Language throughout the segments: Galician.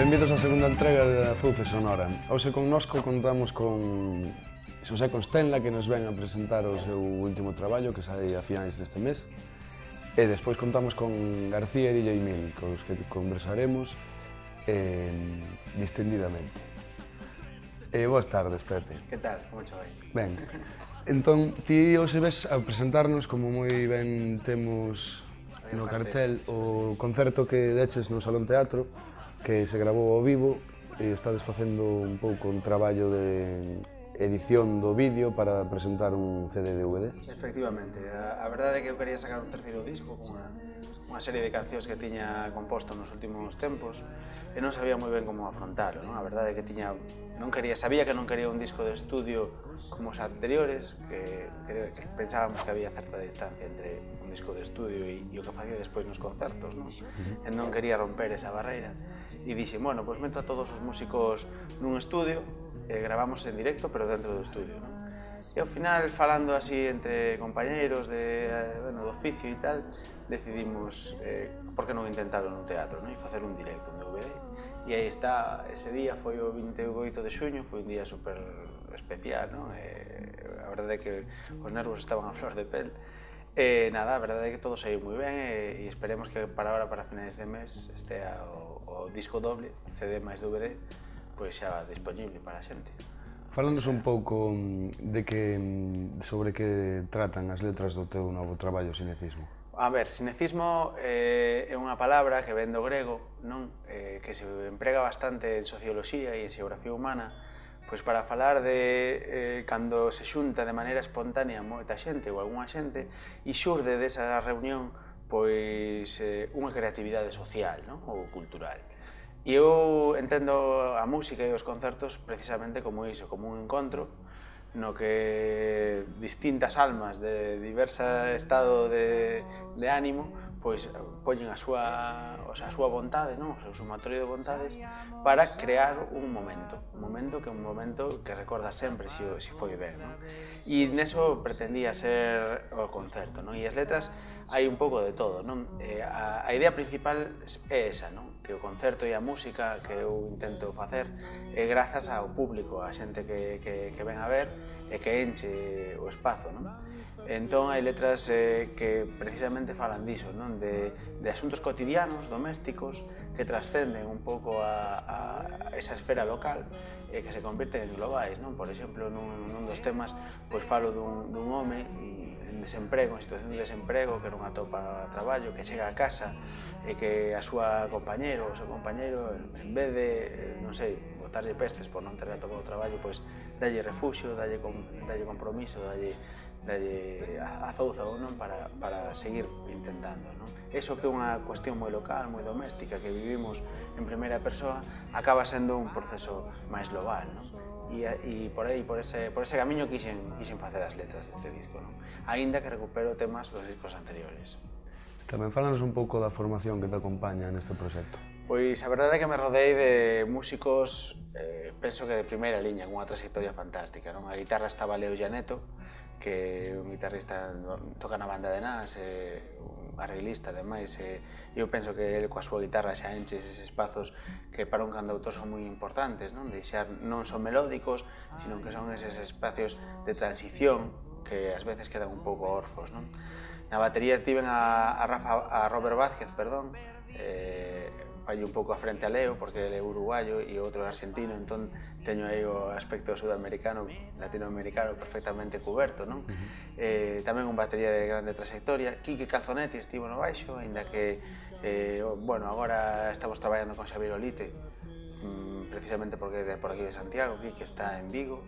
Benvidos á segunda entrega da Fouce Sonora. Hoxe connosco contamos con Xosé Constenla, que nos ven a presentar o seu último traballo, que sai a finais deste mes. E despois contamos con García e DJ Mil, cos que conversaremos distendidamente. Boas tardes, Pepe. Que tal? Como che vai? Ben, entón, ti hoxe ves a presentarnos, como moi ben temos no cartel, o concerto que deches no Salón Teatro, que se grabou ao vivo, e estades facendo un pouco un traballo de edición do vídeo para presentar un CD-DVD. Efectivamente, a verdade é que eu quería sacar un terceiro disco con unha serie de cancións que tiña composto nos últimos tempos e non sabía moi ben como afrontalo, non? A verdade é que sabía que non quería un disco de estudio como os anteriores, que pensábamos que había certa distancia entre un disco de estudio e o que facía despois nos concertos, non? E non quería romper esa barreira e dixen, bueno, pois meto a todos os músicos nun estudio e gravamos en directo, pero dentro do estudio, non? E ao final, falando así entre compañeiros do oficio e tal, decidimos por que non intentarlo nun teatro, non? E facer un directo, un DVD. E aí está, ese día foi o 28 de xuño, foi un día super especial, non? A verdade é que os nervos estaban a flor de pel. E nada, a verdade é que todo saiu moi ben e esperemos que para ahora, para finais de mes, estea o disco doble, CD máis DVD, pois xa disponible para a xente. Fálanos un pouco sobre que tratan as letras do teu novo traballo, Cinecismo. A ver, cinecismo é unha palabra que ven do grego, non? Que se emprega bastante en socioloxía e en xeografía humana, pois para falar de cando se xunta de maneira espontánea moita xente ou algunha xente e xurde desa reunión pois unha creatividade social, non? Ou cultural. E eu entendo a música e os concertos precisamente como iso, como un encontro no que distintas almas de diverso estado de ánimo pois poñen a súa vontade, non? O seu sumatorio de vontades para crear un momento que recorda sempre se foi ben, non? E neso pretendía ser o concerto, non? E as letras hai un pouco de todo, non? A idea principal é esa, non? Que o concerto e a música que eu intento facer é grazas ao público, a xente que ven a ver e que enche o espazo, non? Entón hai letras que precisamente falan diso, non? De asuntos cotidianos, domésticos, que trascenden un pouco a esa esfera local e que se convirten en globais, non? Por exemplo, nun dos temas, pois falo dun home en desemprego, en situación de desemprego, que non atopa traballo, que chega a casa e que a súa compañero ou o seu compañeiro, en vez de, non sei, botarlle pestes por non ter atopado traballo, pois dalle refuxio, dalle compromiso, dalle azouza ou non para seguir intentando, non? Eso que é unha cuestión moi local, moi doméstica, que vivimos en primeira persoa, acaba sendo un proceso máis global, non? E por aí, por ese camiño quixen facer as letras deste disco, non? Aínda que recupero temas dos discos anteriores. Tamén fálanos un pouco da formación que te acompaña neste proxecto. Pois a verdade é que me rodei de músicos, penso que de primeira liña, con unha trayectoria fantástica, non? A guitarra estaba Leo Llaneto, que é un guitarrista, toca na banda de Nas, un arreglista, ademais, e eu penso que ele coa súa guitarra xa enche eses espazos que para un cantautor son moi importantes, non? Deixar non son melódicos, sino que son eses espacios de transición que ás veces quedan un pouco orfos, non? Na batería tiven a Robert Vázquez, vai un pouco a frente a Leo, porque ele é uruguayo e outro é argentino, entón teño aí o aspecto sudamericano, latinoamericano perfectamente cuberto, non? Tamén un batería de grande trayectoria. Quique Calzonetti estivo no baixo, aínda que, bueno, agora estamos traballando con Xavier Olite, precisamente porque é por aquí de Santiago, Quique está en Vigo.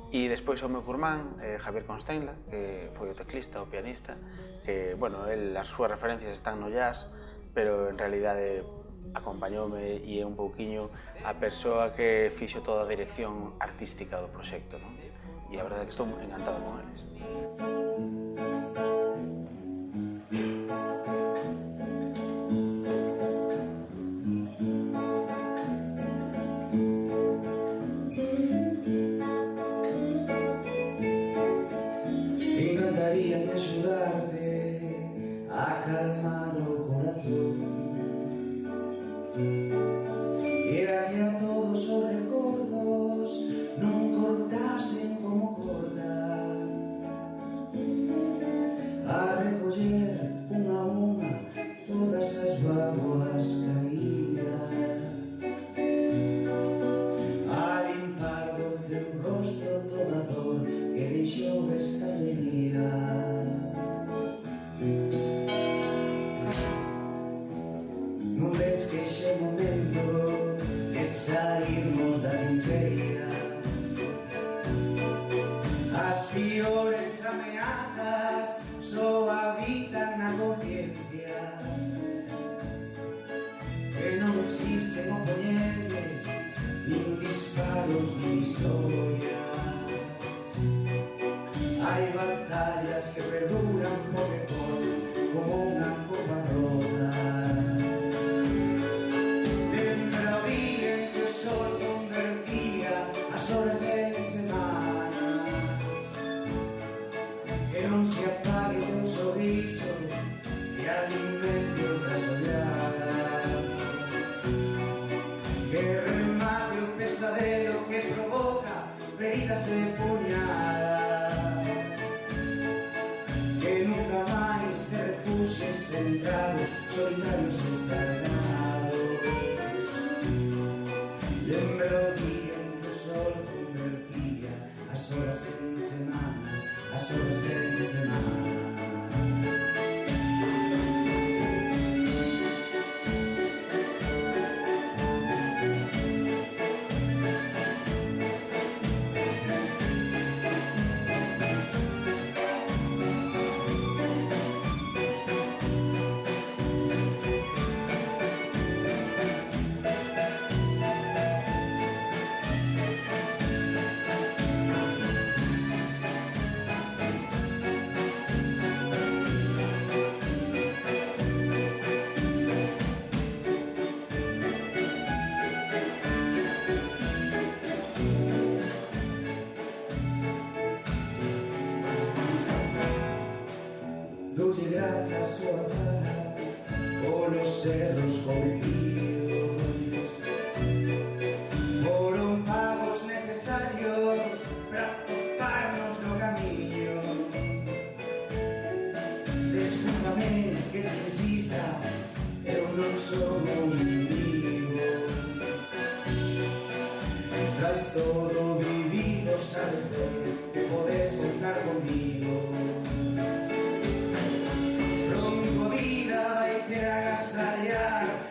E despois o meu curmán, Javier Constenla, que foi o teclista, o pianista, que, bueno, as súas referencias están no jazz, pero en realidade acompañoume e é un pouquiño a persoa que fixo toda a dirección artística do proxecto, non? E a verdade é que estou encantado con eles. Encantaría axudarte a calmar o corazón. Era que disparos ni historias. Hay batallas que perduran por mejor, como una copa rota. Lembra o día en que o sol convertía as horas en semanas. Que non se apague un sorriso e alimente outras olladas. Que remate o pesadelo que provoca feridas e puñadas. Que nunca máis te refugies sentados, solitarios e sagrados. Lembra o día en que o sol convertía as horas en semanas, as horas en semanas. Doulle grazas ao azar polos erros cometidos. Foron pagos necesarios para toparnos no camiño. Descúlpame que te resista, eu non son un inimigo. Tras todo vivido sabes ben que podes contar conmigo.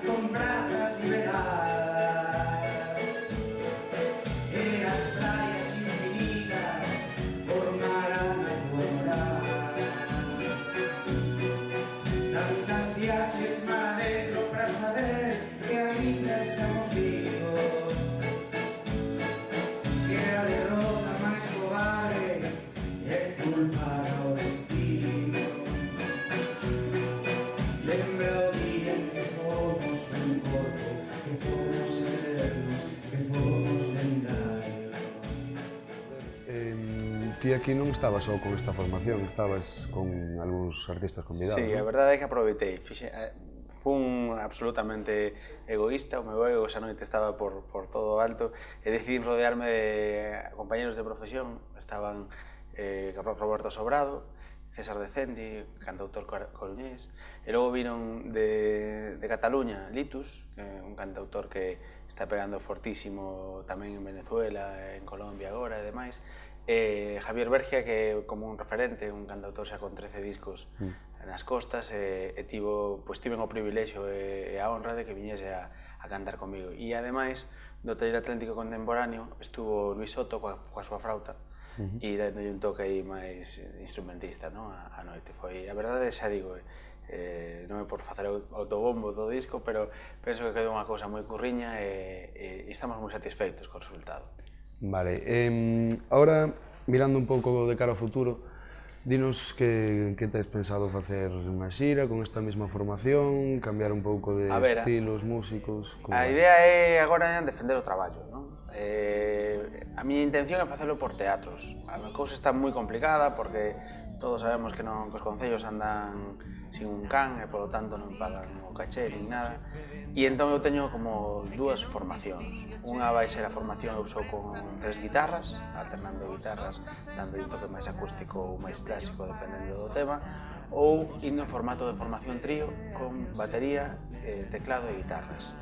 Con brazas liberadas e as praias infinitas formarán a tua morada. Tantas viaxes mar adentro para saber que ainda estamos vivos, que a derrota máis cobarde é culpar ao destino. Lembra o día en que fomos un corpo, que fomos eternos, que fomos lendarios. Ti aquí non estabas só con esta formación, estabas con algúns artistas convidados, Sí, a verdade é que aproveitei. Fun absolutamente egoísta, o meu ego esa noite estaba por todo o alto e decidín rodearme de compañeros de profesión. Estaban Roberto Sobrado, César Decendi, cantautor coruñés, e logo viron de Cataluña Litus, un cantautor que está pegando fortísimo tamén en Venezuela, en Colombia agora e demais, e Javier Bergia, que é como un referente, un cantautor xa con 13 discos nas costas, e tiven o privilexio e a honra de que viñese a cantar comigo. E ademais, do Taller Atlántico Contemporáneo estuvo Luis Soto coa súa frauta, e dándolle un toque aí máis instrumentista, non? A noite foi, a verdade xa digo, non é por facer autobombo do disco, pero penso que quedou unha cousa moi curriña e estamos moi satisfeitos co resultado. Vale, ahora, mirando un pouco de cara ao futuro, dinos que tes pensado facer unha xira con esta mesma formación, cambiar un pouco de estilos, músicos... A idea é agora defender o traballo, non? A miña intención é facelo por teatros. A cousa está moi complicada porque todos sabemos que os concellos andan sin un can e polo tanto non pagan o caché nin nada. E entón eu teño como dúas formacións. Unha vai ser a formación eu só con 3 guitarras, alternando guitarras, dando un toque máis acústico ou máis clásico dependendo do tema, ou indo en formato de formación trío con batería, teclado e guitarras.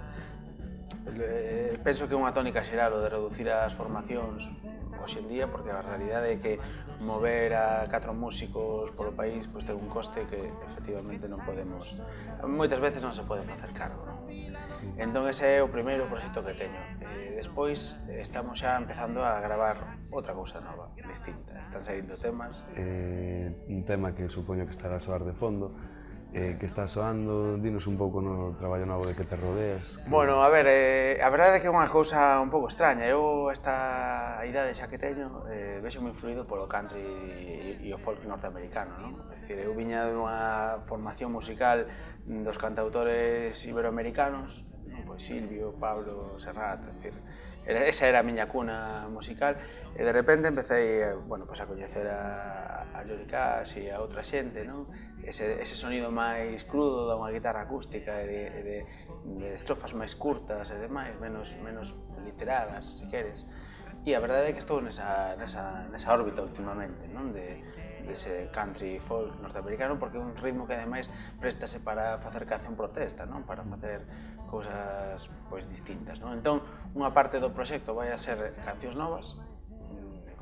Penso que é unha tónica xeral o de reducir as formacións hoxe en día, porque a realidade é que mover a 4 músicos polo país ten un coste que efectivamente non podemos, moitas veces non se pode facer cargo, non? Entón ese é o primeiro proxecto que teño. Despois estamos xa empezando a gravar outra cousa nova, distinta. Están saindo temas. Un tema que supoño que estará a soar de fondo que está soando, dinos un pouco no traballo novo de que te rodeas. Bueno, a ver, a verdade é que é unha cousa un pouco extraña. Eu, esta idade xa que teño, vexo moi influído polo country e o folk norteamericano, non? É dicir, eu viña dunha formación musical dos cantautores iberoamericanos, non? Pois Silvio, Pablo, Serrat, é dicir, esa era a miña cuna musical, e de repente empecé, bueno, pues a coñecer a Johnny Cash e a outra xente, non? Ese sonido máis crudo da unha guitarra acústica e de estrofas máis curtas e demais, menos literadas, se queres. E a verdade é que estou nesa órbita últimamente, non? Dese country folk norteamericano, porque é un ritmo que ademais préstase para facer canción protesta, non? Para facer cousas pois distintas, non? Entón, unha parte do proxecto vai a ser cancións novas,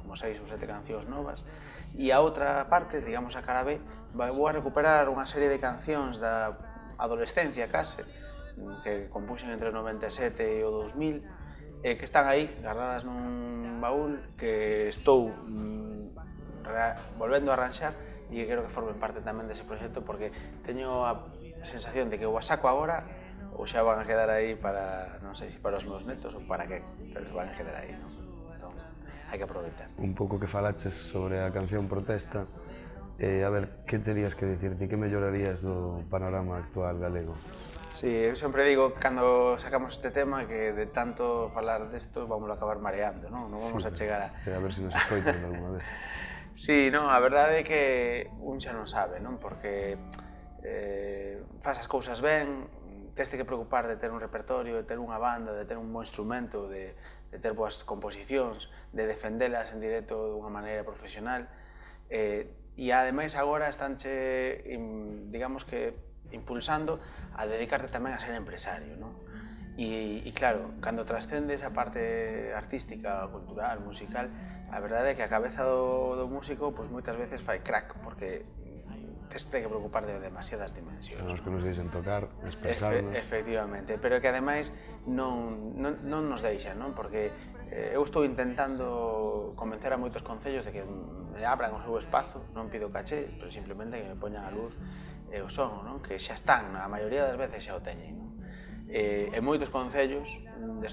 como 6 ou 7 cancións novas, e a outra parte, digamos a cara B, vou a recuperar unha serie de cancións da adolescencia case, que compuxen entre o 97 e o 2000, que están aí, guardadas nun baúl, que estou volvendo a arranxar e que quero que formen parte tamén dese proxecto, porque teño a sensación de que o saco agora ou xa van a quedar aí para, non sei se para os meus netos ou para que, pero van a quedar aí, non? Entón, hai que aproveitar. Un pouco que falaches sobre a canción protesta, a ver, que terías que dicirte, que mellorarías do panorama actual galego? Sí, eu sempre digo, cando sacamos este tema, que de tanto falar desto vamos a acabar mareando, non? Non vamos a chegar a... A ver se nos escoitan alguna vez. Sí, non, a verdade é que un xa non sabe, non? Porque faz as cousas ben, teste que preocupar de ter un repertorio, de ter unha banda, de ter un bo instrumento, de ter boas composicións, de defendelas en directo dunha maneira profesional, e ademais agora estánche, digamos que, impulsando a dedicarte tamén a ser empresario, non? E claro, cando trascendes a parte artística, cultural, musical, a verdade é que a cabeza do músico pois moitas veces fai crack, porque tes que preocupar de demasiadas dimensións. Os que nos deixen tocar, expresarnos. Efectivamente, pero que ademais non nos deixan, non? Porque eu estou intentando convencer a moitos concellos de que me abran o seu espazo, non pido caché, pero simplemente que me poñan a luz e o son, non? Que xa están, a maioría das veces xa o teñen, non? E moitos concellos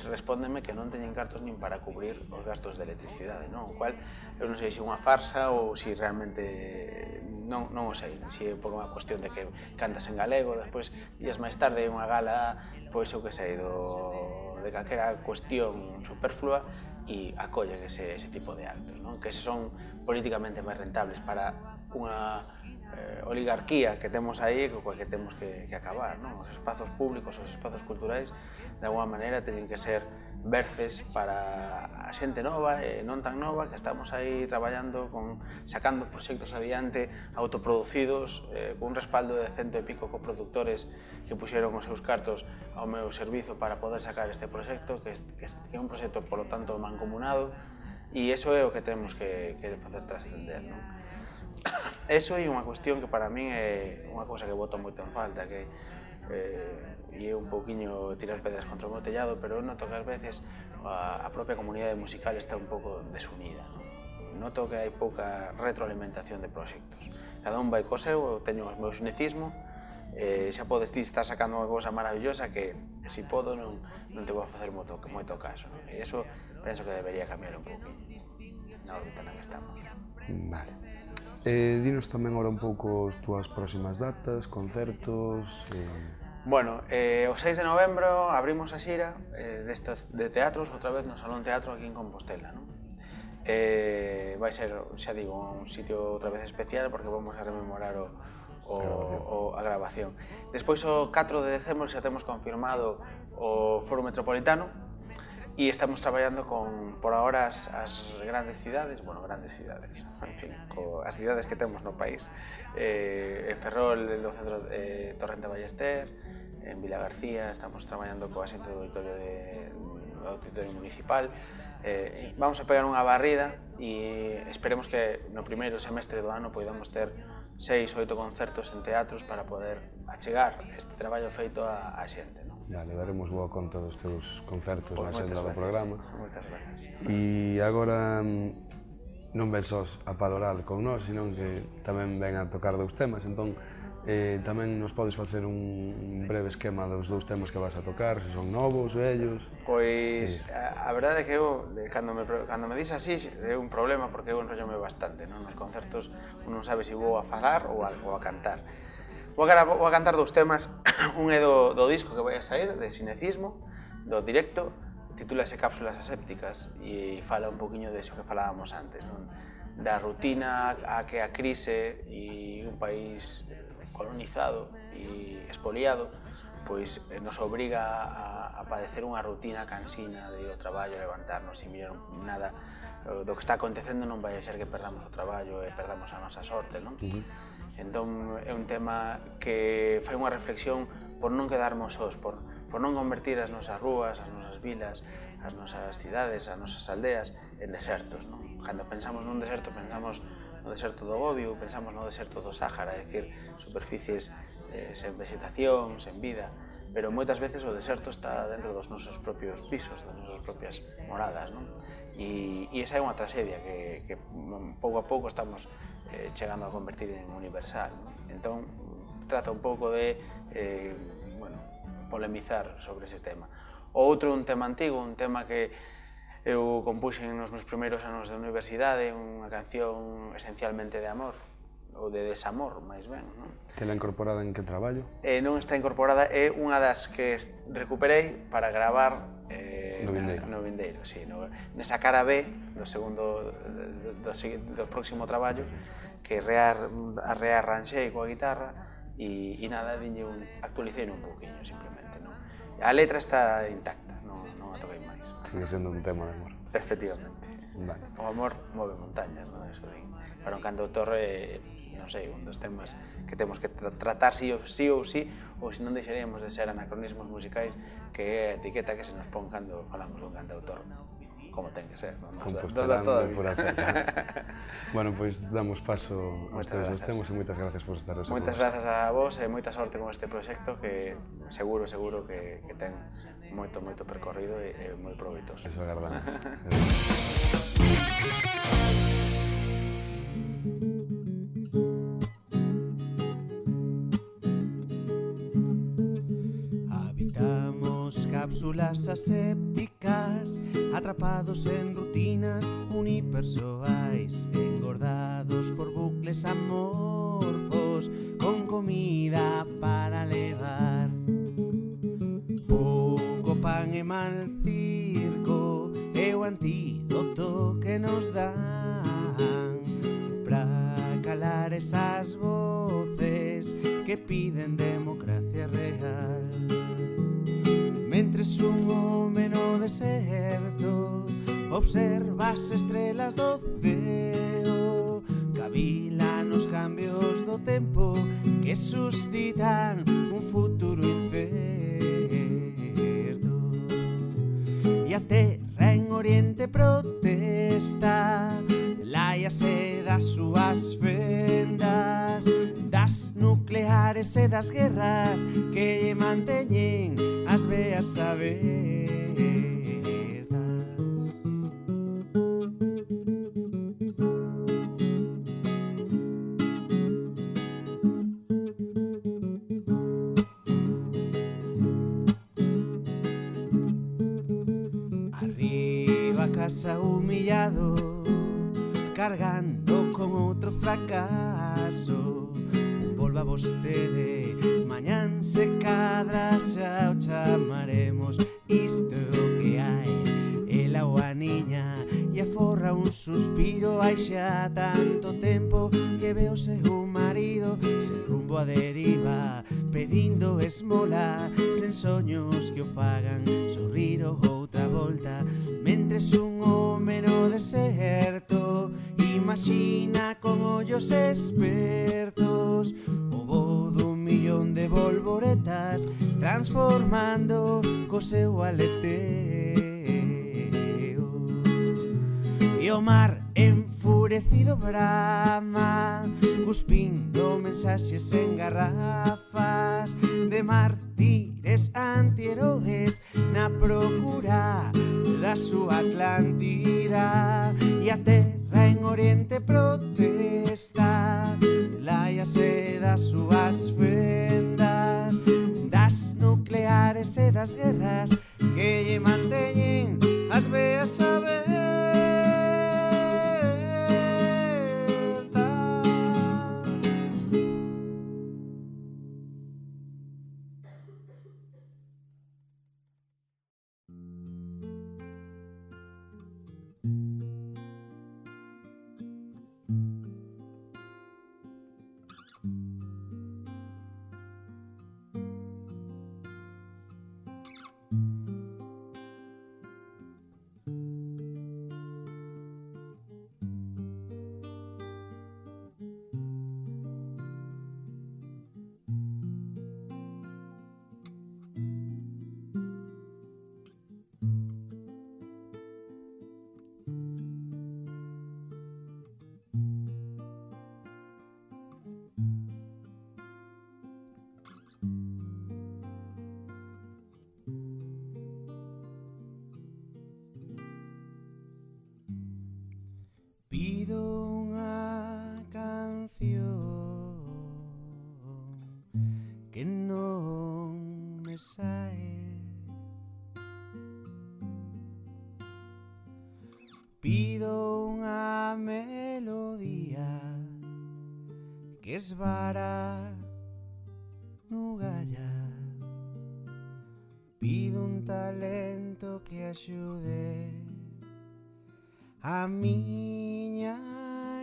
respóndeme que non teñen cartos nin para cubrir os gastos de electricidade, non? O cual, eu non sei se é unha farsa ou se realmente non o sei, se é por unha cuestión de que cantas en galego, despois días máis tarde unha gala, pois eu que sei, de calquera cuestión superflua e acollen ese tipo de actos, non? Que son políticamente máis rentables para unha oligarquía que temos aí e coa que temos que acabar, non? Os espazos públicos, os espazos culturais, de alguma maneira, teñen que ser berces para a xente nova e non tan nova que estamos aí traballando sacando proxectos adiante autoproducidos, con un respaldo de 100 e pico coproductores que puxeron os seus cartos ao meu servizo para poder sacar este proxecto, que é un proxecto, polo tanto, mancomunado, e iso é o que temos que facer trascender, non? Eso é unha cuestión que para min é unha cousa que boto moito en falta, que é un pouquiño tirar pedras contra o meu tellado, pero eu noto que ás veces a propia comunidade musical está un pouco desunida, non? Noto que hai pouca retroalimentación de proxectos. Cada un vai co seu, eu teño o meu xunicismo, xa podes ti estar sacando unha cousa maravillosa que, se podo, non te vou facer moito caso, non? E iso penso que debería cambiar un pouquinho na órbita na que estamos. Vale. Dinos tamén agora un pouco as túas próximas datas, concertos... Bueno, o 6 de novembro abrimos a xira de teatros, outra vez no Salón Teatro aquí en Compostela, non? Vai ser, xa digo, un sitio outra vez especial porque vamos a rememorar a grabación. Despois, o 4 de decembro, xa temos confirmado o Foro Metropolitano, e estamos traballando por ahora as grandes cidades, en fin, as cidades que temos no país. En Ferrol, no centro de Torrente Ballester, en Vilagarcía, estamos traballando co asiento do auditorio municipal. Vamos a pegar unha barrida e esperemos que no primeiro semestre do ano podamos ter 6 ou 8 concertos en teatros para poder achegar este traballo feito á xente. Vale, daremos boa conta dos teus concertos na xenda do programa. Moitas gracias. E agora non ven sós a paloral con nós, senón que tamén ven a tocar dous temas, entón Tamén nos podes facer un breve esquema dos dous temas que vas a tocar, se son novos, vellos... Pois, a verdade é que eu, cando me dis así, é un problema porque eu enrollome bastante, non? Nos concertos un non sabe se vou a falar ou a cantar. Vou a cantar dous temas, un é do disco que vai a sair, de Cinecismo, do directo, titúlase Cápsulas asépticas e fala un poquinho de iso que falábamos antes, non? Da rutina a que a crise e un país colonizado e expoliado pois nos obriga a padecer unha rutina cansina de ir ao traballo, levantarnos e mirar nada do que está acontecendo non vai a ser que perdamos o traballo e perdamos a nosa sorte, non? Entón é un tema que fai unha reflexión por non quedarmos sós, por non convertir as nosas rúas, as nosas vilas, as nosas cidades, as nosas aldeas en desertos, non? Cando pensamos nun deserto, pensamos no deserto do Gobi, pensamos no deserto do Sáhara, é dicir, superficies sen vegetación, sen vida, pero moitas veces o deserto está dentro dos nosos propios pisos, das nosas propias moradas, non? E esa é unha tragedia que pouco a pouco estamos chegando a convertir en universal, non? Entón, trata un pouco de polemizar sobre ese tema. O outro, un tema antigo, un tema que eu compuxen nos meus primeiros anos de universidade, unha canción esencialmente de amor, ou de desamor, máis ben, non? Tela incorporada en que traballo? Non está incorporada, é unha das que recuperei para gravar no vindeiro, sí, nesa cara B do segundo, do próximo traballo, que rearranxei coa guitarra e nada, actualicei un pouquinho, simplemente, non? A letra está intacta, non a toquei máis. Sigue sendo un tema de amor. Efectivamente. Vale. O amor move montañas, non? Eso din. Para un cantautor non sei, un dos temas que temos que tratar sí ou sí, ou se non deixaríamos de ser anacronismos musicais, que é a etiqueta que se nos pon cando falamos dun cantautor, como ten que ser, non? Compostelando por acertar. Bueno, pois damos paso aos teus dos temas e moitas gracias por estar hoxe. Moitas grazas a vos e moita sorte con este proxecto que seguro que ten moito percorrido e moi proveitoso. Eso agardamos. Habitamos cápsulas asépticas, atrapados en rutinas unipersoais, engordados por bucles amorfos, con comida para levar. Pouco pan e mal circo é o antídoto que nos dan pra calar esas voces que piden democracia real. Mentres un home no deserto observa as estrelas do ceo, cavila nos cambios do tempo que suscitan un futuro incerto. E a terra en Oriente protesta, láiase das súas fendas, das nucleares e das guerras que lle manteñen as veas abertas. Arriba a casa humillado, cargando con outro fracaso. Volva vostede, mañán se cadra, xa o chamaremos. Isto é o que hai, ela ou a niña, e aforra un suspiro. Hai xa tanto tempo que veo seu marido sen rumbo a deriva, pedindo esmola, sen soños que o fagan sorrir outra volta. Mentres un home no deserto imagina con ollos expertos o voo dun millón de bolboretas transformando co seu aleteo. E o mar enfurecido brama, cuspindo mensaxes en garrafas de mártires antiheroes na procura da súa Atlántida. E a terra en Oriente protesta, láiase das súas das guerras que lle manteñen as veas abertas. Pido unha canción que non me sae. Pido unha melodía que esvara no galla. Pido un talento que axude a miña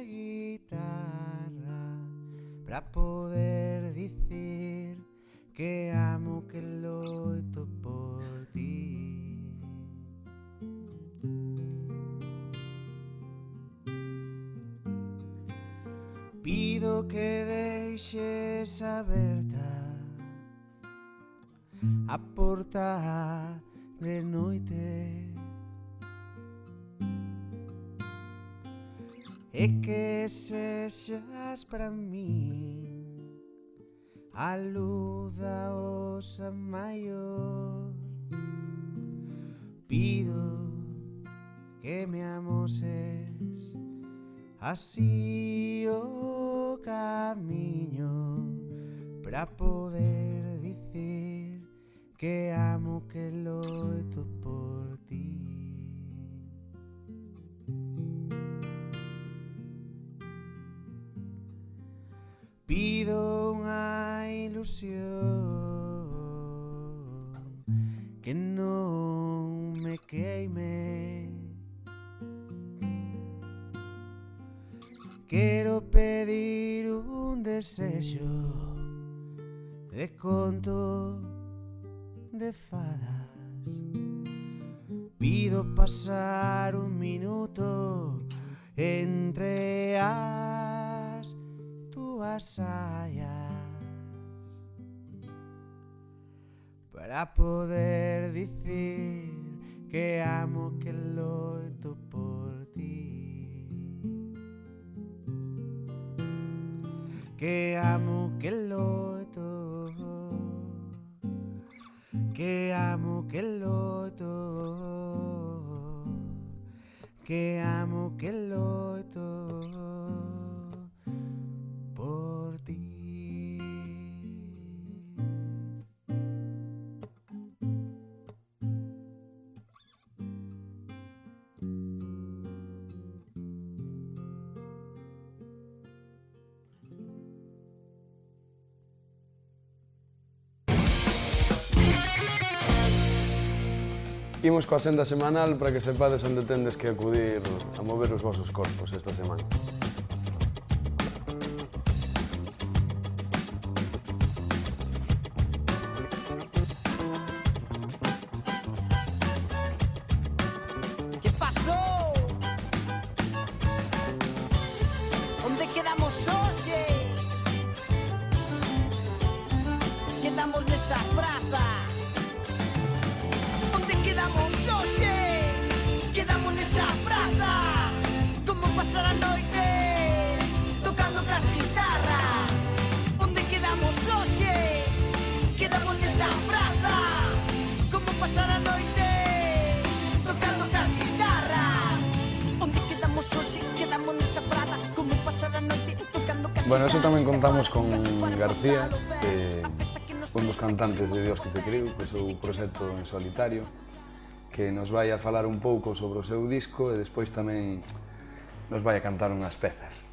guitarra para poder dicir que amo, que loito por ti. Pido que deixes aberta a porta de noite e que sexas para min a luz da osa maior. Pido que me amoses así o camiño para poder dicir que amo, que loito por ti. Pido unha ilusión que non me queime. Quero pedir un desexo de conto de fadas. Pido pasar un minuto entre as túas saias para poder dicir que amo, que loito por ti. Que amo, que loito, que amo, que loito, que amo, que loito por ti. Imos coa senda semanal para que sepades onde tendes que acudir a mover os vosos corpos esta semana. ¿Qué pasó? ¿Dónde quedamos hoxe? Quedamos nesa praza. Quedamos hoxe, quedamos nesa praza. Como pasar a noite tocando cas guitarras. Onde quedamos hoxe, quedamos nesa praza. Como pasar a noite tocando cas guitarras. Onde quedamos hoxe, quedamos nesa praza. Como pasar a noite tocando cas guitarras. Bueno, eso tamén contamos con García, un dos cantantes de Dios que te criou, que é o seu proxecto en solitario, que nos vai a falar un pouco sobre o seu disco e despois tamén nos vai a cantar unhas pezas.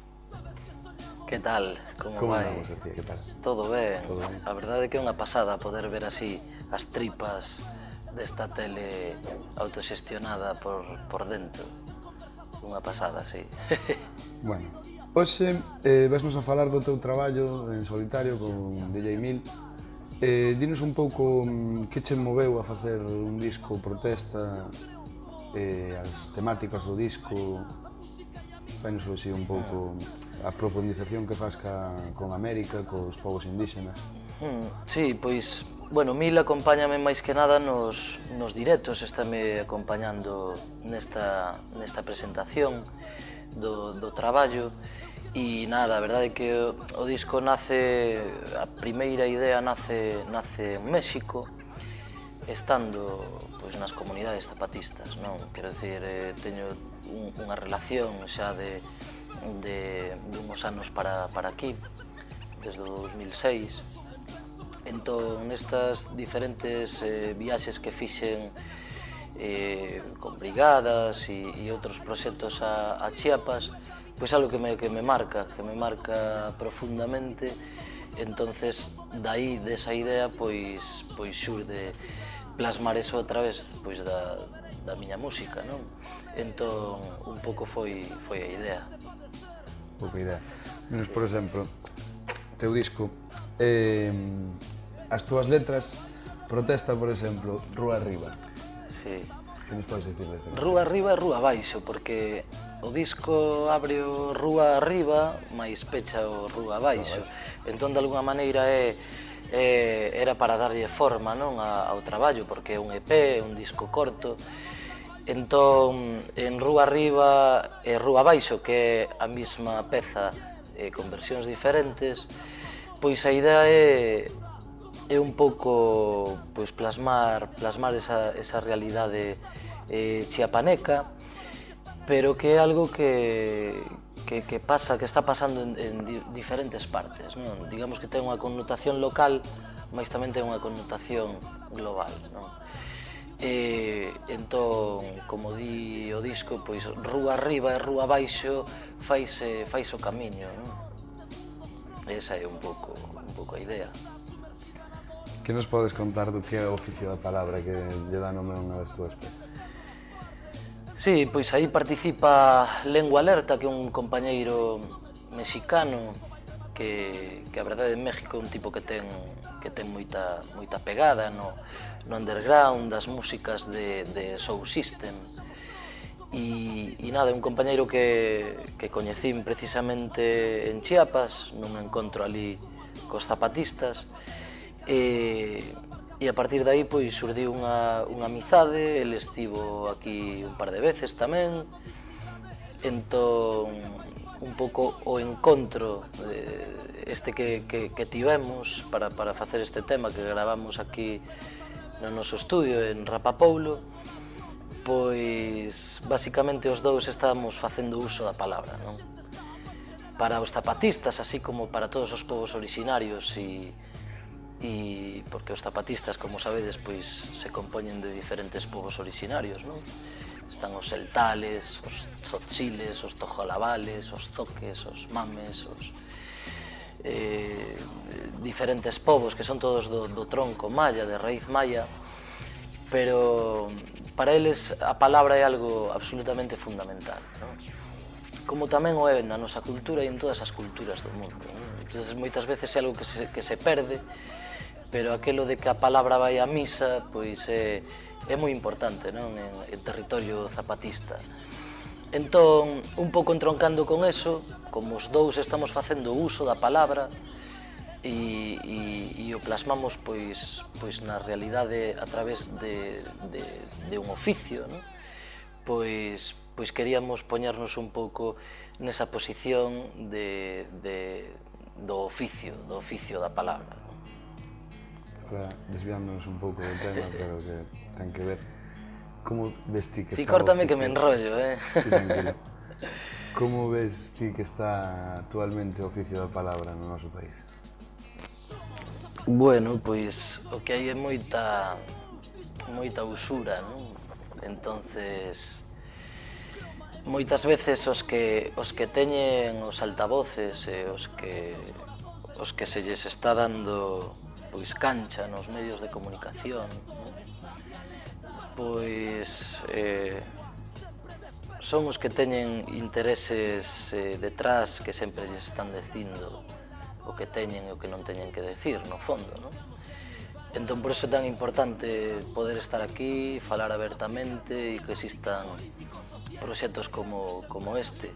Que tal? Como vai? Andamos, tía? Que tal? Todo ben. Todo ben. A verdade é que é unha pasada poder ver así as tripas desta tele autoxestionada por dentro. Unha pasada, sí. Bueno, hoxe vesnos a falar do teu traballo en solitario con DJ Mil. Dinos un pouco que che moveu a facer un disco protesta, as temáticas do disco, fainos así un pouco a profundización que faz con América, cos povos indígenas. Sí, pois, bueno, Mil acompáñame máis que nada nos directos, estáme acompañando nesta presentación do traballo. E nada, a verdade é que o disco nace, a primeira idea nace en México, estando pois, nas comunidades zapatistas, non? Quero dicir, teño unha relación xa de unhos anos para aquí, desde o 2006. Entón, nestas diferentes viaxes que fixen con brigadas e outros proxectos a Chiapas, pois algo que me marca profundamente. Entonces, dai desa idea, pois xurde plasmar eso a través da miña música, non? Entón, un pouco foi a idea. Pouca idea. Menos, por exemplo, teu disco, as túas letras, protesta, por exemplo, Rúa Arriba. Sí. Que nos podes dicir deste? Rúa Arriba e Rúa Baixo, porque o disco abre o Rúa Arriba, mais pecha o Rúa Baixo. Entón, de alguna maneira, era para darlle forma, non, ao traballo, porque é un EP, é un disco corto. Entón, en Rúa Arriba e Rúa Baixo, que é a mesma peza con versións diferentes, pois a idea é un pouco plasmar esa realidade chiapaneca, pero que é algo que está pasando en diferentes partes, non? Digamos que ten unha connotación local, mas tamén ten unha connotación global, non? Entón, como di o disco, pois Rúa Arriba e Rúa Baixo faise o camiño, non? Esa é un pouco a idea. Que nos podes contar do que é o oficio da palabra que lle dá nome a unha das túas pezas? Sí, pois aí participa Lengua Alerta, que é un compañeiro mexicano que a verdade en México é un tipo que ten moita pegada no underground das músicas de Soul System. E nada, é un compañeiro que coñecín precisamente en Chiapas, nun encontro ali cos zapatistas, e a partir de aí pois surdiu unha amizade. El estivo aquí un par de veces tamén. Entón, un pouco o encontro este que tivemos para facer este tema que gravamos aquí no noso estudio en Rapapoulo, pois basicamente os dous estábamos facendo uso da palabra, non? Para os zapatistas, así como para todos os povos orixinarios, e porque os zapatistas, como sabedes, pois se compoñen de diferentes povos orixinarios, non? Están os celtales, os tzotziles, os tojolabales, os zoques, os mames, os diferentes povos que son todos do tronco maya, de raíz maya, pero para eles a palabra é algo absolutamente fundamental, non? Como tamén o é na nosa cultura e en todas as culturas do mundo, non? Entón, moitas veces é algo que se perde, pero aquelo de que a palabra vai á misa, pois é moi importante, non? En territorio zapatista. Entón, un pouco entroncando con eso, como os dous estamos facendo uso da palabra e o plasmamos pois na realidade a través de un oficio, non? Pois queríamos poñernos un pouco nesa posición do oficio da palabra. Ahora, desviándonos un pouco do tema, pero que ten que ver, como ves ti que está... Ti córtame que me enrollo, Sí, tranquilo. Como ves ti que está actualmente o oficio da palabra no noso país? Bueno, pois o que hai é moita usura, non? Entonces, moitas veces os que teñen os altavoces e os que se lles está dando pois cancha nos medios de comunicación, pois son os que teñen intereses detrás que sempre lles están dicindo o que teñen e o que non teñen que decir, no fondo, non? Entón, por iso é tan importante poder estar aquí, falar abertamente e que existan proxectos como este,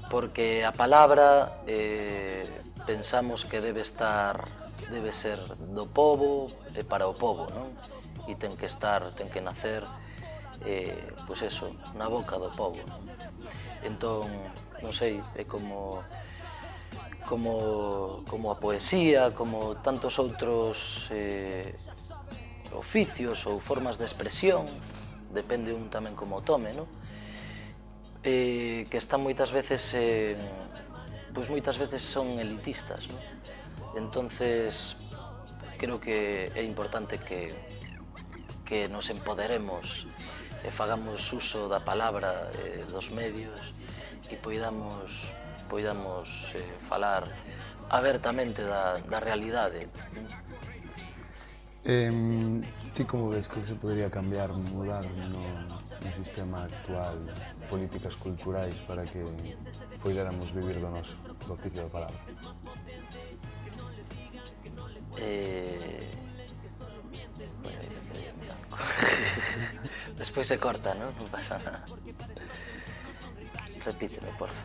porque a palabra pensamos que debe ser do pobo e para o pobo, non? E ten que nacer, pois eso, na boca do pobo. Entón, non sei, é como a poesía, como tantos outros oficios ou formas de expresión, depende un tamén como o tome, non? Que están moitas veces son elitistas, non? Entonces, creo que é importante que nos empoderemos e fagamos uso da palabra, dos medios e poidamos falar abertamente da realidade. Ti como ves que se podría cambiar, mudar no sistema actual políticas culturais para que poidéramos vivir do noso, do oficio da palabra? Despois se corta, non? Non pasa nada. Repítelo, porfa.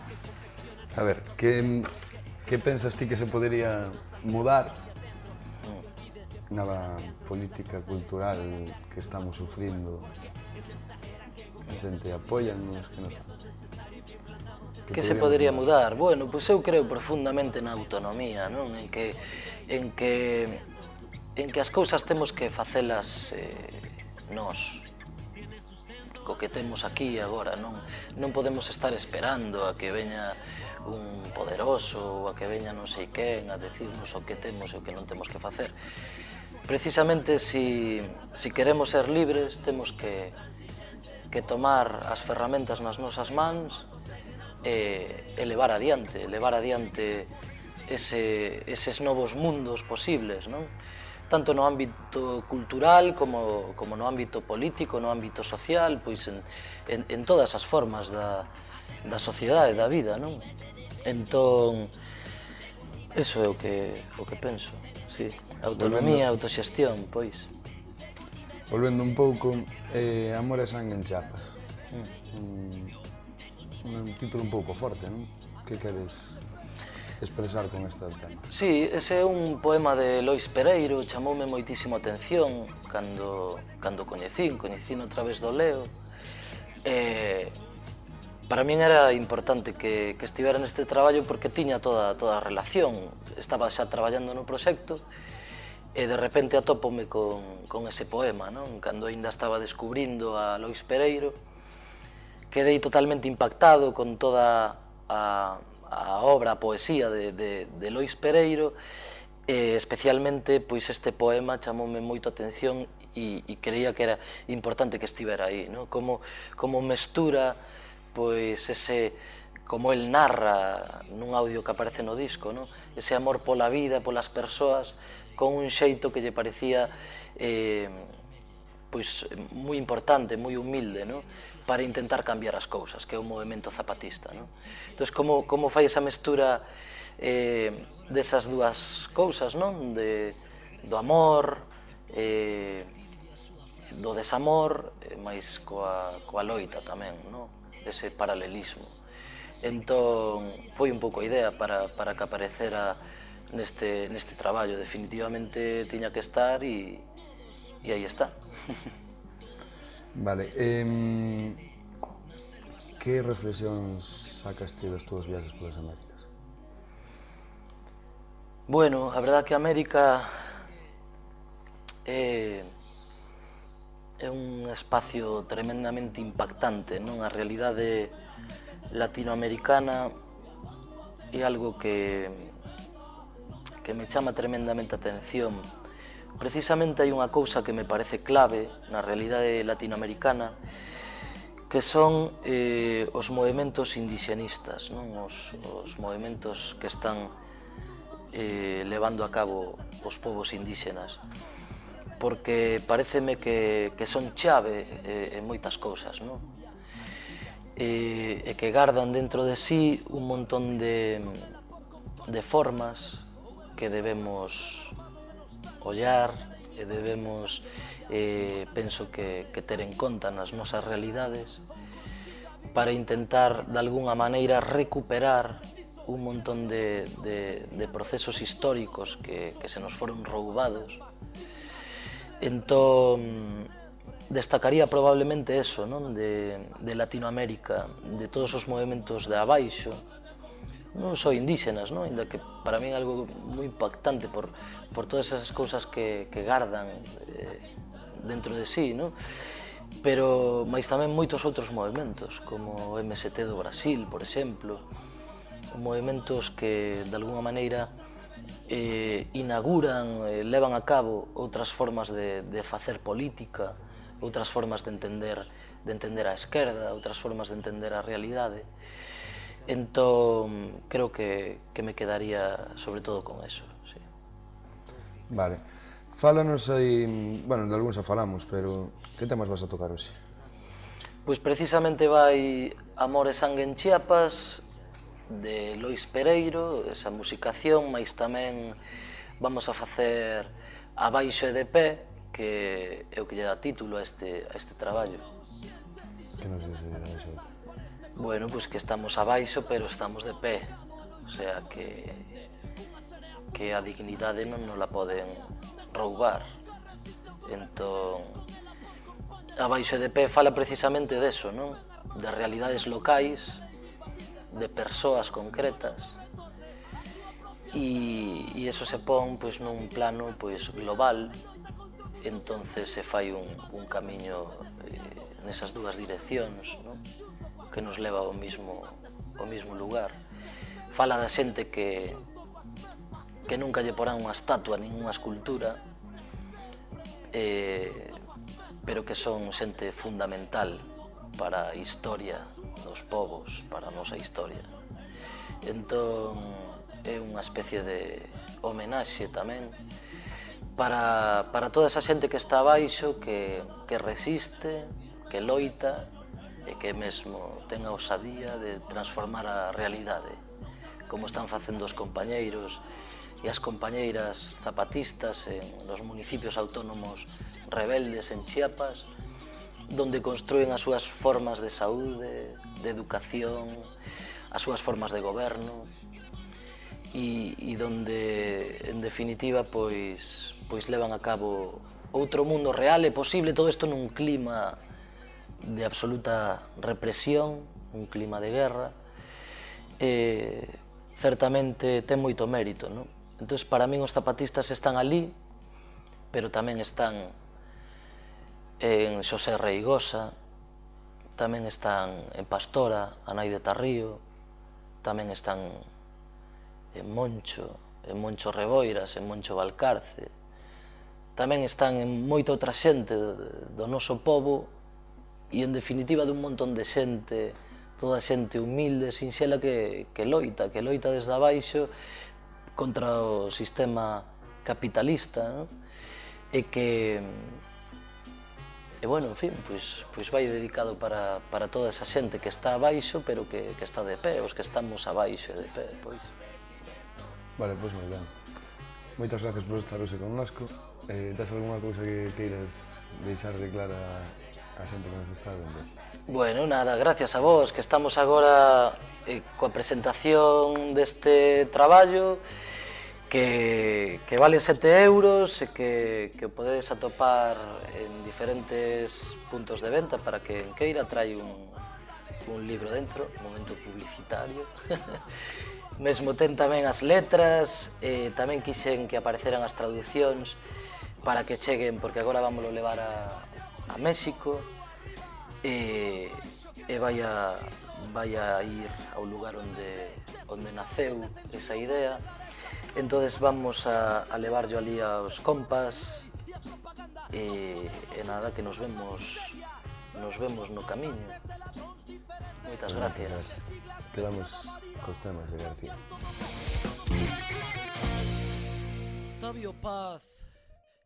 A ver, que pensas ti que se podería mudar na política cultural que estamos sufrindo? A xente apóianos, que nos... Que se podería mudar? Bueno, pois eu creo profundamente na autonomía, non? En que as cousas temos que facelas nós, co que temos aquí agora, non? Non podemos estar esperando a que veña un poderoso ou a que veña non sei quen a decirnos o que temos e o que non temos que facer. Precisamente, si queremos ser libres, temos que tomar as ferramentas nas nosas mans e levar adiante eses novos mundos posibles, non? Tanto no ámbito cultural como no ámbito político, no ámbito social, pois en todas as formas da sociedade, da vida, non? Entón, eso é o que penso, sí. Autonomía, autoxestión, pois. Volvendo un pouco, Amor e sangue en Chiapas. Un título un pouco forte, non? Que queres expresar con este tema? Sí, ese é un poema de Lois Pereiro, chamoume moitísimo a atención cando coñecino a través do Leo. Para min era importante que estivera neste traballo porque tiña toda a relación. Estaba xa traballando no proxecto e de repente atópome con ese poema, non? Cando aínda estaba descubrindo a Lois Pereiro, quedei totalmente impactado con toda a obra, a poesía de Lois Pereiro, e especialmente pois este poema chamoume moito a atención e creía que era importante que estivera aí, non? Como mestura pois ese, como el narra nun audio que aparece no disco, non? Ese amor pola vida, polas persoas, con un xeito que lle parecía pois moi importante, moi humilde, non? Para intentar cambiar as cousas, que é o movemento zapatista, non? Entón, como fai esa mestura desas dúas cousas, non? Do amor, do desamor, mais coa loita tamén, non? Ese paralelismo. Entón, foi un pouco a idea para que aparecera neste traballo. Definitivamente tiña que estar e aí está. Vale, que reflexións sacas ti das túas viaxes polas Américas? Bueno, a verdad que América é un espacio tremendamente impactante, non? A realidade latinoamericana é algo que me chama tremendamente a atención. Precisamente hai unha cousa que me parece clave na realidade latinoamericana, que son os movementos indigenistas, os movementos que están levando a cabo os povos indígenas, porque pareceme que son chave en moitas cousas, e que gardan dentro de sí un montón de formas que debemos ollar e debemos, penso que ter en conta nas nosas realidades para intentar de alguna maneira recuperar un montón de procesos históricos que se nos foron roubados. Entón, destacaría probablemente eso, de Latinoamérica, de todos os movimentos de abaixo, non só indígenas, ainda que para mí é algo moi impactante por todas esas cousas que gardan dentro de sí, pero máis tamén moitos outros movimentos, como o MST do Brasil, por exemplo, movimentos que de alguna maneira inauguran, levan a cabo outras formas de facer política, outras formas de entender a esquerda, outras formas de entender a realidade. Entón, creo que me quedaría sobre todo con eso, sí. Vale. Fálanos aí, bueno, de algúns xa falamos, pero que temas vas a tocar hoxe? Pois precisamente vai Amor e sangue en Chiapas, de Lois Pereiro, esa musicación, mas tamén vamos a facer Abaixo e de pé, que é o que lle dá título a este traballo. Que nos dices de Abaixo e de pé? Bueno, pois que estamos abaixo, pero estamos de pé, o sea que a dignidade non nos la poden roubar. Entón, Abaixo e de pé fala precisamente deso, de realidades locais, de persoas concretas, e eso se pon nun plano global. Entonces se fai un camiño nesas dúas direccións, que nos leva ao mismo lugar. Fala da xente que nunca lle porán unha estatua nin unha escultura, pero que son xente fundamental para a historia dos povos, para a nosa historia. Entón, é unha especie de homenaxe tamén para toda esa xente que está abaixo, que resiste, que loita e que mesmo ten a osadía de transformar a realidade, como están facendo os compañeiros e as compañeiras zapatistas nos municipios autónomos rebeldes en Chiapas, donde construen as súas formas de saúde, de educación, as súas formas de goberno, e donde, en definitiva, pois levan a cabo outro mundo real e posible, todo isto nun clima de absoluta represión, un clima de guerra. Certamente ten moito mérito, Entón, para min os zapatistas están ali, pero tamén están en Xosé Reigosa, tamén están en Pastora, a nai de Tarrío, tamén están en Moncho Reboiras, en Moncho Valcarce, tamén están en moita outra xente do noso pobo e, en definitiva, dun montón de xente, toda xente humilde, sinxela, que loita desde abaixo contra o sistema capitalista, e que, bueno, en fin, pois vai dedicado para toda esa xente que está abaixo, pero que está de pé, os que estamos abaixo e de pé, pois. Vale, pois moi ben. Moitas gracias por estar hoxe connosco. Tes algunha cousa que queiras deixarle clara a xente que nos está vendo? Bueno, nada, gracias a vos, que estamos agora coa presentación deste traballo, que vale 7 euros e que o podedes atopar en diferentes puntos de venta para que en queira. Trai un libro dentro, un momento publicitario. Mesmo ten tamén as letras, tamén quixen que apareceran as traduccións para que cheguen, porque agora vámoslo levar a México, e vai a vai a ir ao lugar onde naceu esa idea. Entonces vamos a levarlo ali aos compas e nada, que nos vemos no camiño. Moitas gracias. Quedamos cos temas de García. Octavio Paz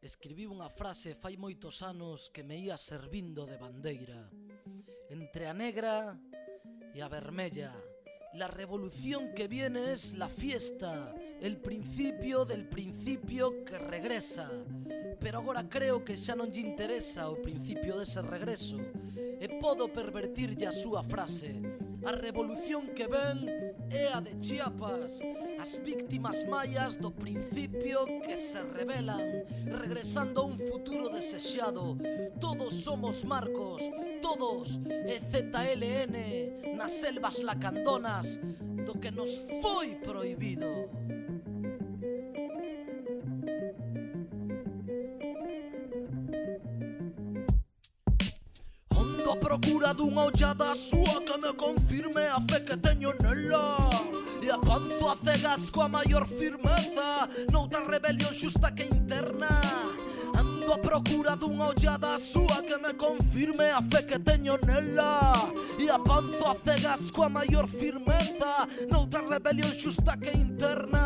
escribiu unha frase fai moitos anos que me ia servindo de bandeira. Entre a negra y a vermella, la revolución que viene es la fiesta, el principio del principio que regresa. Pero agora creo que xa non lle interesa o principio dese regreso e podo pervertirlle a súa frase. A revolución que ven é a de Chiapas, as víctimas maias do principio que se rebelan, regresando a un futuro desexado. Todos somos Marcos, todos, e ZLN, nas selvas lacandonas do que nos foi prohibido. A procura dunha ollada súa que me confirme a fe que teño nela, e avanzo a cegas coa maior firmeza noutra rebelión xusta que interna. Ando a procura dunha ollada súa que me confirme a fe que teño nela, e avanzo a cegas coa maior firmeza noutra rebelión xusta que interna.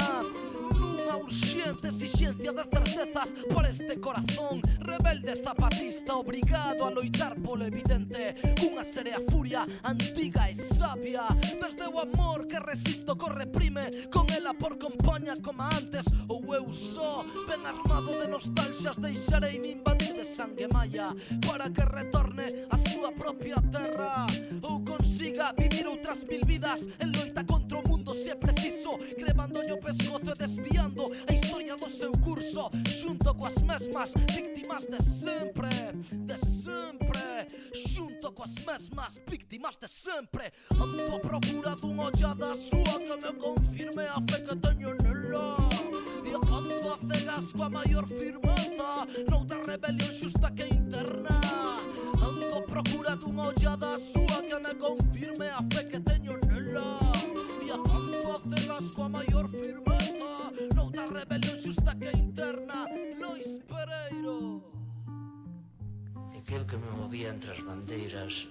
Unha urxente exixencia de certezas por este corazón rebelde zapatista, obrigado a loitar polo evidente cunha serea furia antiga e sabia. Desde o amor que resisto co reprime, con ela por compaña como antes, ou eu só, ben armado de nostalxias, deixareime invadir de sangue maia para que retorne a súa propia terra, ou consiga vivir outras mil vidas en loita contra o mundo se é preciso, cremándolle o pescozo e desviando a historia do seu curso, xunto coas mesmas víctimas de sempre, xunto coas mesmas víctimas de sempre. Ando a procura dunha ollada súa que me confirme a fe que teño nela, e avanzo a cegas coa maior firmeza noutra rebelión xusta que interna. Ando a procura dunha ollada súa que me confirme a fe que teño nela, e avanzo a cegas coa maior firmeza noutra rebelión xusta que interna. Lois Pereiro. Aquel que me movía entre as bandeiras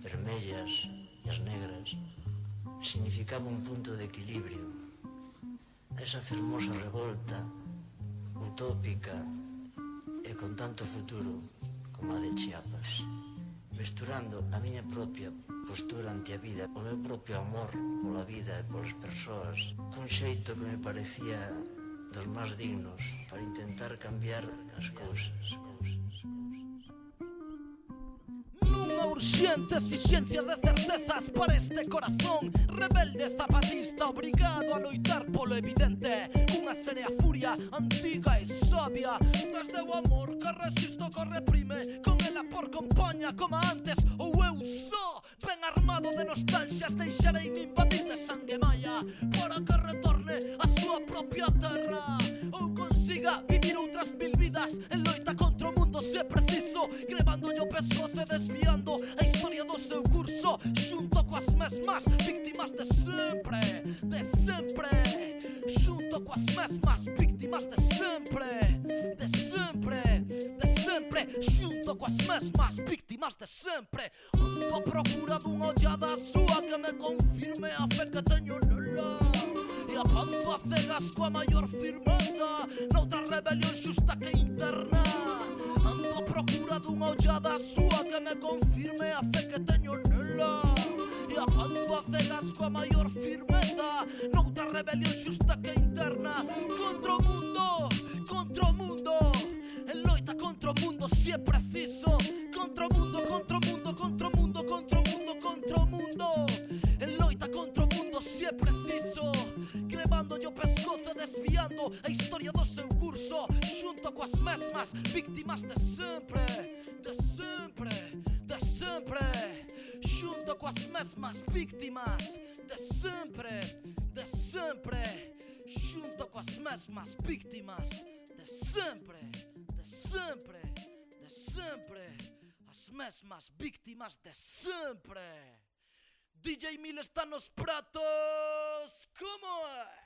vermellas e as negras significaba un punto de equilibrio. Esa fermosa revolta utópica e con tanto futuro como a de Chiapas, mesturando a miña propia postura ante a vida, o meu propio amor pola vida e polas persoas, cun xeito que me parecía dos máis dignos para intentar cambiar as cousas. Nunha urxente exixencia de certezas para este corazón rebelde zapatista, obrigado a loitar polo evidente cunha serea furia antiga e sabia. Desde o amor que resisto co reprime, con ela por compaña como antes, ou eu só, ben armado de nostalxias, deixareime invadir de sangue maia para que retorne a súa propia terra, ou consiga vivir outras mil vidas en loita contra o mundo se é preciso, grevándolle o pescozo e desviando a historia do seu curso, xunto coas mesmas víctimas de sempre, xunto coas mesmas víctimas de sempre, xunto coas mesmas víctimas de sempre. Ando a procura dunha ollada súa que me confirme a fe que teño nela, e avanzo a cegas coa maior firmeza noutra rebelión xusta que interna. Ando a procura dunha ollada súa que me confirme a fe que teño nela, e avanzo a cegas coa maior firmeza noutra rebelión xusta que interna. Contra o mundo, en loita contra o mundo se é preciso, contra o mundo, en loita contra o mundo se é preciso, cremándolle o pescozo e desviando a historia do seu curso, xunto coas mesmas víctimas de sempre, xunto coas mesmas víctimas de sempre, xunto coas mesmas víctimas de sempre, as mesmas víctimas de sempre. DJ Mil está nos pratos. Como é?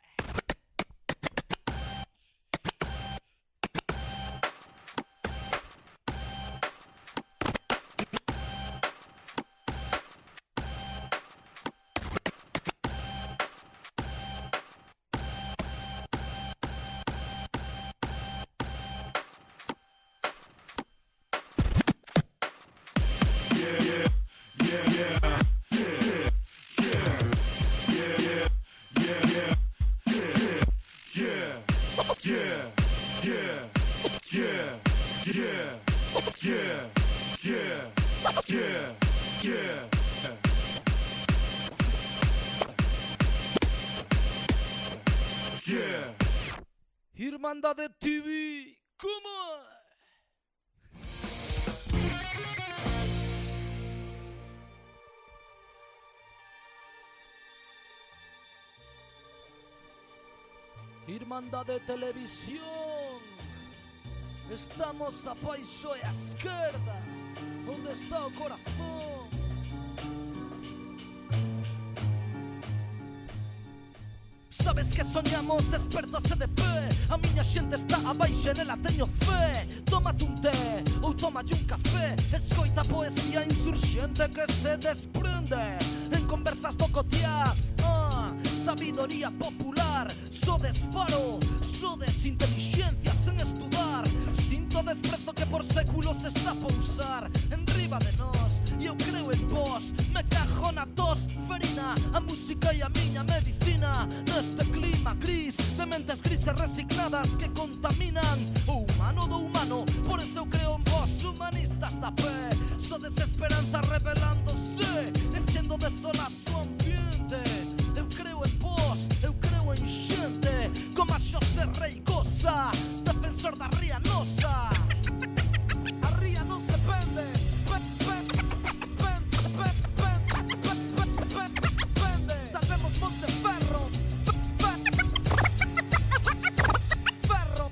Irmandade TV, como é? Irmandade Televisión, estamos abaixo e a esquerda, onde está o corazón. Sabes que soñamos expertos EDP. A miña xente está abaixo e nela teño fe. Tómate un té ou tómate un café. Escoita a poesía insurxente que se desprende en conversas do cotiá. Sabidoría popular. Sodes faro, sodes inteligencia sen estudar. Sinto desprezo que por séculos está a pousar enriba de nós. E eu creo en vos. Me cajo na tos ferina. A música e a miña medicina. Neste clima gris de mentes grises resignadas que contaminan o humano do humano. Por eso eu creo en vos, humanistas da pé. Sodes esperanza revelándose, enchendo de solas o ambiente. Eu creo en vos, eu creo en xente como a Xosé Reigosa, defensor da ría nosa. A ría non se vende. Talvemos Monteferro.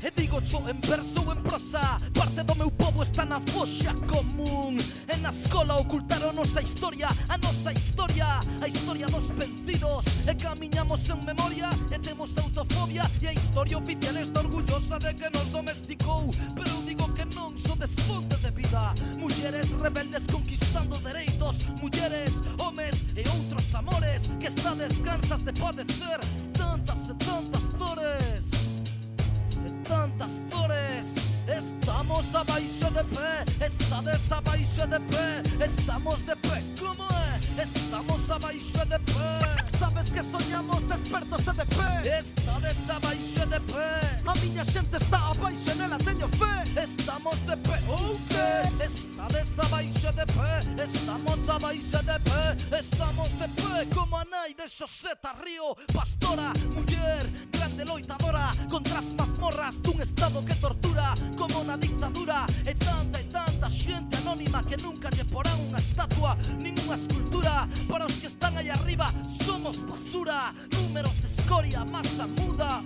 E digo cho en verso ou en prosa. Parte do meu povo está na foxa común. E na escola ocultaron nosa historia. A nosa historia, a historia dos vencidos. E camiñamos en memoria e temos autofobia. E a historia oficial está orgullosa de que nos domesticou. Pero eu digo que non sodes fonte de vida. Mulleres rebeldes conquistando dereitos. Mulleres, homes e outros amores. Que estades cansas de padecer tantas e tantas dores. Tantas dores. Estamos abaixo de pé. Estades abaixo de pé. Estamos de pé, como é? Estamos abaixo de pé. Sabes que soñamos expertos de pé. Estades abaixo de pé. A miña xente está abaixo e nela teño fe. Estamos de pé, ok. Estades abaixo de pé. Estamos abaixo de pé. Estamos de pé como a nai de Xosé Tarrío. Pastora, muller, grande loitadora contra as mazmorras dun estado que tortura como na dictadura. E tanta xente anónima que nunca lle porán unha estatua nin unha escultura. Para os que están aí arriba somos basura, números, escoria, masa muda.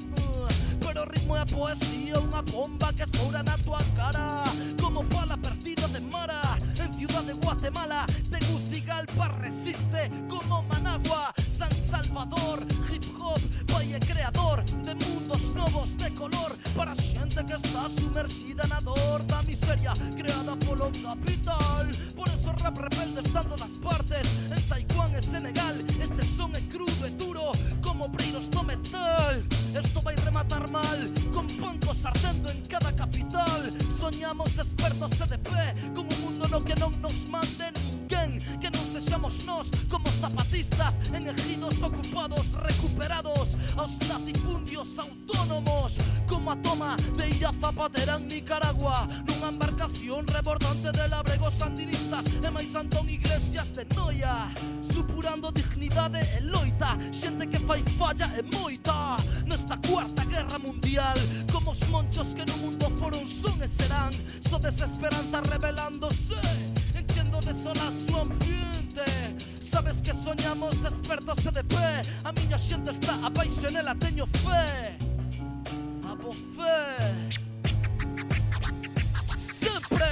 Pero o ritmo e a poesía unha bomba que escoura na tua cara como pala perdida de Mara. En Ciudad de Guatemala, Tegucigalpa resiste como Managua. San Salvador, hip hop, pai e creador de mundos novos de color para xente que está sumergida na dor da miseria creada polo capital. Por eso rap rebelde está en todas partes, en Taiwán e Senegal. Este son é crudo e duro como obreiros do metal. Esto vai rematar mal, con bancos ardendo en cada capital. Soñamos expertos e de pé, con un mundo no que non nos mande ninguén. Que non sexamos nós como zapatistas en ejidos ocupados, recuperados aos latifundios autónomos. Como a toma de Illa Zapatera en Nicaragua, nunha embarcación rebordante de labregos sandinistas e máis Antón Iglesias de Noia, supurando dignidade e loita. Xente que fai falla e moita nesta cuarta guerra mundial. Como os monchos que no mundo foron, son e serán. Sodes esperanza revelándose, enchendo de solas o ambiente. Sabes que soñamos expertos e de pé. A miña xente está abaixo e nela teño fe. A bo fe sempre.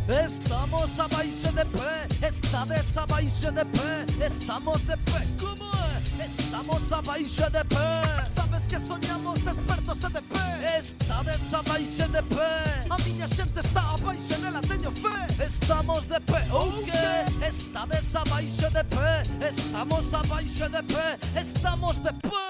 Estamos a baixe de pé, estades a baixe de pé, estamos de pé, como é? Estamos a baixe de pé. Sabes que soñamos expertos e de pé. Estades a baixe de pé. A miña xente está a baixe, nela teño fe. Estamos de pé, ou que? Estades a baixe de pé. Estamos a baixe de pé. Estamos de pé.